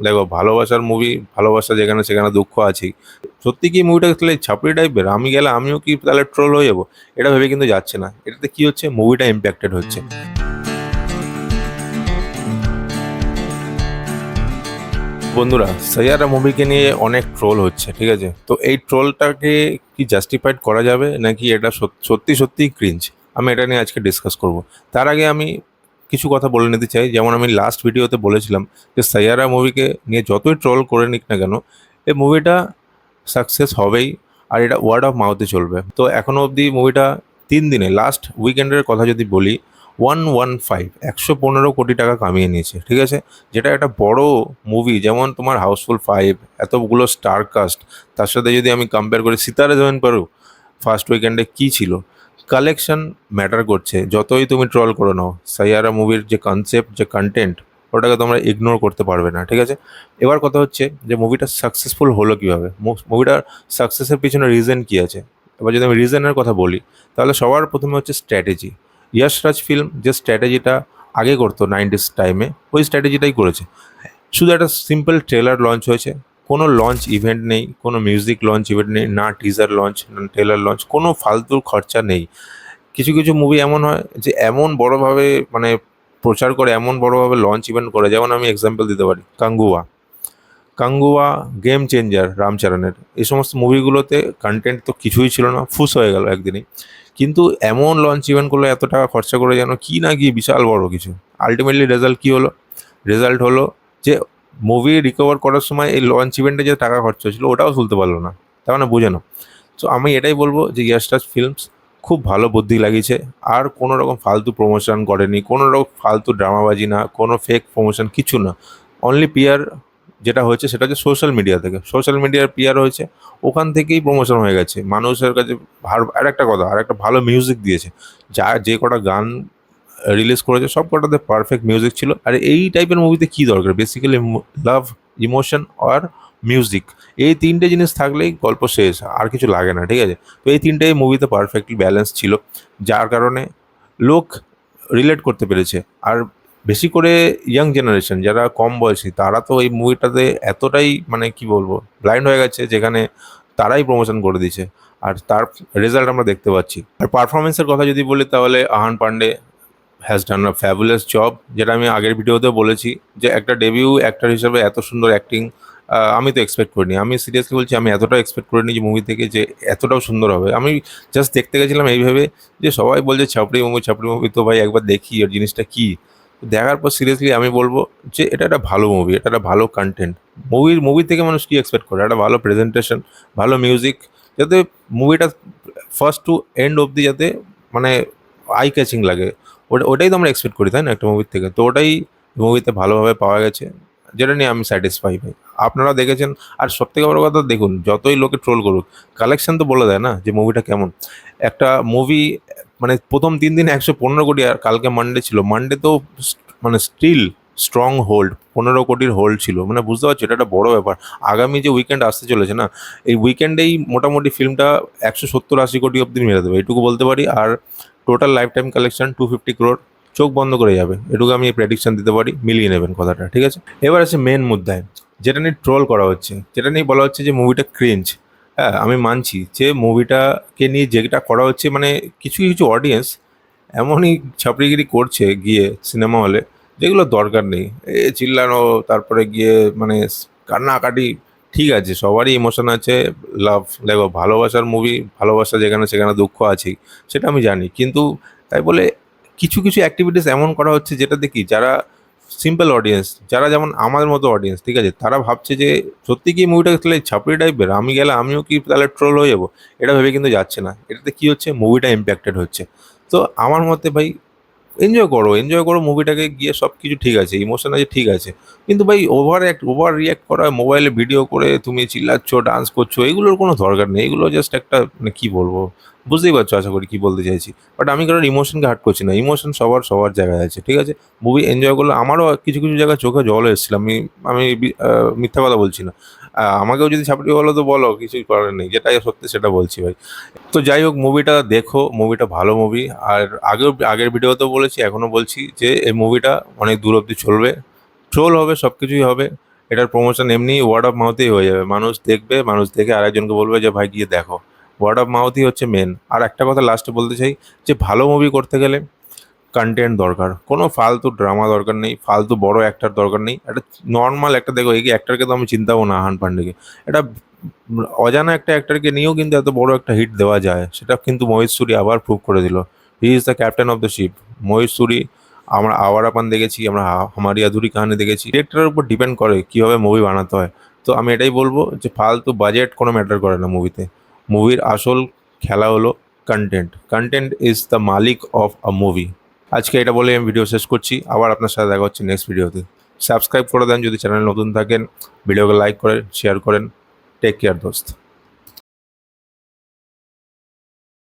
দেখো, ভালোবাসার মুভি, ভালোবাসা যেখানে সেখানে দুঃখ আছেই। সত্যি কি মুভিটা তাহলে ছাপড়ি টাইপের, আমি গেলে আমিও কি তাহলে ট্রোল হয়ে যাবো? এটা ভেবে কিন্তু যাচ্ছে না। এটাতে কি হচ্ছে, মুভিটা ইম্প্যাক্টেড হচ্ছে। বন্ধুরা, সাইয়ারা মুভিকে নিয়ে অনেক ট্রোল হচ্ছে, ঠিক আছে? তো এই ট্রোলটাকে কি জাস্টিফাইড করা যাবে, নাকি এটা সত্যি সত্যিই ক্রিঞ্জ? আমি এটা নিয়ে আজকে ডিসকাস করব। তার আগে আমি কিছু কথা বলে নিতে চাই। যেমন আমি লাস্ট ভিডিওতে বলেছিলাম যে সাইয়ারা মুভিকে নিয়ে যতই ট্রোল করে নিক না কেন, এই মুভিটা সাকসেস হবেই। আর এটা ওয়ার্ড অফ মাউথে চলবে। তো এখনও অবধি মুভিটা 3 দিনে, লাস্ট উইকেন্ডের কথা যদি বলি, 115 115 কোটি টাকা কামিয়ে নিয়েছে, ঠিক আছে? যেটা একটা বড় মুভি, যেমন তোমার হাউসফুল 5, এতগুলো স্টার কাস্ট, তার সাথে যদি আমি কম্পেয়ার করি সিতারে জমিন পারু, ফার্স্ট উইকেন্ডে কী ছিল? কালেকশন ম্যাটার করছে, যতই তুমি ট্রল করে নাও। সাইয়ারা মুভির যে কনসেপ্ট, যে কন্টেন্ট, ওটাকে তোমরা ইগনোর করতে পারবে না, ঠিক আছে? এবার কথা হচ্ছে যে মুভিটা সাকসেসফুল হলো কীভাবে, মুভিটার সাকসেসের পিছনে রিজন কী আছে। এবার যদি আমি রিজনের কথা বলি, তাহলে সবার প্রথমে হচ্ছে স্ট্র্যাটেজি। ইয়াশ রাজ ফিল্ম যে স্ট্র্যাটেজিটা আগে করতো 90s টাইমে, ওই স্ট্র্যাটেজিটাই করেছে। শুধু একটা সিম্পল ট্রেলার লঞ্চ হয়েছে, কোনো লঞ্চ ইভেন্ট নেই, কোনো মিউজিক লঞ্চ ইভেন্ট নেই, না টিজার লঞ্চ, না ট্রেলার লঞ্চ, কোনো ফালতু খরচা নেই। কিছু কিছু মুভি এমন হয় যে এমন বড়োভাবে মানে প্রচার করে, এমন বড়োভাবে লঞ্চ ইভেন্ট করে, যেমন আমি এক্সাম্পল দিতে পারি কাঙ্গুয়া। কাঙ্গুয়া, গেম চেঞ্জার রামচরণের, এই সমস্ত মুভিগুলোতে কন্টেন্ট তো কিছুই ছিল না, ফুস হয়ে গেল একদিনই। কিন্তু এমন লঞ্চ ইভেন্ট করলো, এত টাকা খরচা করে, যেন কি না কি বিশাল বড় কিছু। আলটিমেটলি রেজাল্ট কী হলো? রেজাল্ট হলো যে মুভি রিকভার করার সময় এই লঞ্চ ইভেন্টে যে টাকা খরচা হয়েছিল ওটাও তুলতে পারলো না। তার মানে বুঝে নাও। সো আমি এটাই বলবো যে ইয়াশরাজ ফিল্মস খুব ভালো বুদ্ধি লাগিয়েছে। আর কোনো রকম ফালতু প্রমোশন করেনি, কোনো রকম ফালতু ড্রামাবাজি না, কোনো ফেক প্রমোশন, কিছু না। অনলি পিআর যেটা হয়েছে সেটা হচ্ছে সোশ্যাল মিডিয়া থেকে, সোশ্যাল মিডিয়ার পিআর হয়েছে, ওখান থেকেই প্রমোশন হয়ে গেছে মানুষের কাছে। আর একটা কথা, আর একটা ভালো মিউজিক দিয়েছে। যে কটা গান রিলিজ করেছে সব কটাতে পারফেক্ট মিউজিক ছিল। আর এই টাইপের মুভিতে কী দরকার, বেসিক্যালি লাভ, ইমোশন আর মিউজিক, এই তিনটে জিনিস থাকলেই গল্প শেষ, আর কিছু লাগে না, ঠিক আছে? তো এই তিনটেই মুভিতে পারফেক্টলি ব্যালেন্স ছিল, যার কারণে লোক রিলেট করতে পেরেছে। আর বেশি করে ইয়াং জেনারেশন, যারা কম বয়সী, তারা তো এই মুভিটাতে এতটাই মানে কি বলবো ব্লাইন্ড হয়ে গেছে, যেখানে তারাই প্রমোশন করে দিয়েছে। আর তার রেজাল্ট আমরা দেখতে পাচ্ছি। আর পারফরমেন্সের কথা যদি বলি, তাহলে Ahaan Pandey has done a fabulous job. যেটা আমি আগের ভিডিওতেও বলেছি, যে একটা ডেবিউ অ্যাক্টর হিসেবে এত সুন্দর অ্যাক্টিং আমি তো এক্সপেক্ট করিনি। আমি সিরিয়াসলি বলছি, আমি এতটাও এক্সপেক্ট করিনি যে মুভি থেকে যে এতটাও সুন্দর হবে। আমি জাস্ট দেখতে গেছিলাম এইভাবে যে সবাই বলছে ছাপড়ি মুভি, ছাপড়ি মুভি, তো ভাই একবার দেখি ওর জিনিসটা কী। দেখার পর সিরিয়াসলি আমি বলবো যে এটা একটা ভালো মুভি, এটা একটা ভালো কন্টেন্ট। মুভি থেকে মানুষ কী এক্সপেক্ট করে? একটা ভালো প্রেজেন্টেশন, ভালো মিউজিক, যাতে মুভিটা ফার্স্ট টু এন্ড অবধি যাতে মানে আই ক্যাচিং লাগে। ওটাই তো আমরা এক্সপেক্ট করি, তাই না, একটা মুভির থেকে? তো ওটাই মুভিতে ভালোভাবে পাওয়া গেছে, যেটা নিয়ে আমি স্যাটিসফাই ভাই। আপনারা দেখেছেন। আর সবথেকে বড় কথা, দেখুন, যতই লোকে ট্রোল করুক, কালেকশন তো বলে দেয় না যে মুভিটা কেমন। একটা মুভি মানে প্রথম 3 দিনে 115 কোটি, আর কালকে মানডে ছিল, মানডে তো মানে স্টিল স্ট্রং হোল্ড, 15 কোটির হোল্ড ছিল। মানে বুঝতে পারছো, এটা একটা বড় ব্যাপার। আগামী যে উইকেন্ড আসতে চলেছে না, এই উইকেন্ডেই মোটামুটি ফিল্মটা 170-80 কোটি অব্দি মেরে দেবে, এটুকু বলতে পারি। আর total lifetime collection 250 crore, চোখ বন্ধ করে যাবে, এটুকু আমি প্রেডিকশন দিতে পারি। মিলিয়ে নেবেন কথাটা, ঠিক আছে? এবার আছে মেন মুদ্দায়, যেটা নিয়ে ট্রোল করা হচ্ছে, যেটা নিয়ে বলা হচ্ছে যে মুভিটা ক্রিঞ্জ। হ্যাঁ, আমি মানছি যে মুভিটাকে নিয়ে যেটা করা হচ্ছে, মানে কিছু কিছু অডিয়েন্স এমনই ছাপড়িগিরি করছে গিয়ে সিনেমা হলে, যেগুলো দরকার নেই। চিল্লানো, তারপরে গিয়ে মানে কান্নাকাটি। ঠিক আছে, সবারই ইমোশন আছে। লাভ, দেখো, ভালোবাসার মুভি, ভালোবাসা যেখানে সেখানে দুঃখ আছেই, সেটা আমি জানি। কিন্তু তাই বলে কিছু কিছু অ্যাক্টিভিটিস এমন করা হচ্ছে, যেটা দেখি যারা সিম্পল অডিয়েন্স, যারা যেমন আমাদের মতো অডিয়েন্স, ঠিক আছে, তারা ভাবছে যে সত্যি কি মুভিটা তাহলে ছাপড়ি টাইপের, আমি গেলে আমিও কি তাহলে ট্রোল হয়ে যাবো? এটা ভেবে কিন্তু যাচ্ছে না। এটাতে কি হচ্ছে, মুভিটা ইম্প্যাক্টেড হচ্ছে। তো আমার মতে ভাই, এনজয় করো, এনজয় করো মুভিটাকে গিয়ে, সব কিছু ঠিক আছে, ইমোশন আছে, ঠিক আছে। কিন্তু ভাই ওভার রিয়াক্ট করা, মোবাইলে ভিডিও করে তুমি চিল্লাচ্ছ, ডান্স করছো, এগুলোর কোনো দরকার নেই। এগুলো জাস্ট একটা মানে কী বলবো, বুঝতেই পারছো আশা করি কী বলতে চাইছি। বাট আমি কারণ ইমোশনকে হার্ট করছি না, ইমোশন সবার সবার জায়গায় আছে, ঠিক আছে? মুভি এনজয় করলে, আমারও কিছু কিছু জায়গায় চোখে জল এসেছিল। আমি আমি মিথ্যা কথা বলছি না। আমাকেও যদি ছাপড়ি বলো তো বলো, কিছুই করার নেই, যেটাই সত্যি সেটা বলছি ভাই। তো যাই হোক, মুভিটা দেখো, মুভিটা ভালো মুভি। আর আগের ভিডিওতেও বলেছি, এখনও বলছি যে এই মুভিটা অনেক দূর অবধি চলবে। ট্রোল হবে, সব কিছুই হবে। এটার প্রমোশন এমনি ওয়ার্ড অফ মাউথেই হয়ে যাবে, মানুষ দেখবে, মানুষ দেখে আরেকজনকে বলবে যে ভাই গিয়ে দেখো। ওয়ার্ড অফ মাউথই হচ্ছে মেন। আর একটা কথা লাস্টে বলতে চাই, যে ভালো মুভি করতে গেলে কন্টেন্ট দরকার, কোনো ফালতু ড্রামা দরকার নেই, ফালতু বড় অ্যাক্টর দরকার নেই, একটা নর্মাল একটা, দেখো এই অ্যাক্টরকে তো আমি চিন্তাবো না, আহান পান্ডেকে, এটা অজানা একটা অ্যাক্টরকে নিয়েও কিন্তু এত বড় একটা হিট দেওয়া যায়, সেটা কিন্তু মহেশ সুরি আবার প্রুভ করে দিল। He is the captain of the ship. Mahesh Suri, আমরা আওয়ারাপান দেখেছি, আমরা হামারি আধুরি কাহানি দেখেছি, ডিরেক্টরের উপর ডিপেন্ড করে কীভাবে মুভি বানাতে হয়। তো আমি এটাই বলবো যে ফালতু বাজেট কোনো ম্যাটার করে না মুভিতে। মুভির আসল খেলা হলো content. Content is the Malik of a movie. আজকে এটা বলে আমি ভিডিও শেষ করছি, আবার আপনার সাথে দেখা হচ্ছে নেক্সট ভিডিওতে। সাবস্ক্রাইব করে দেন যদি চ্যানেল নতুন থাকেন, ভিডিওকে লাইক করেন, শেয়ার করেন। টেক কেয়ার দোস্ত।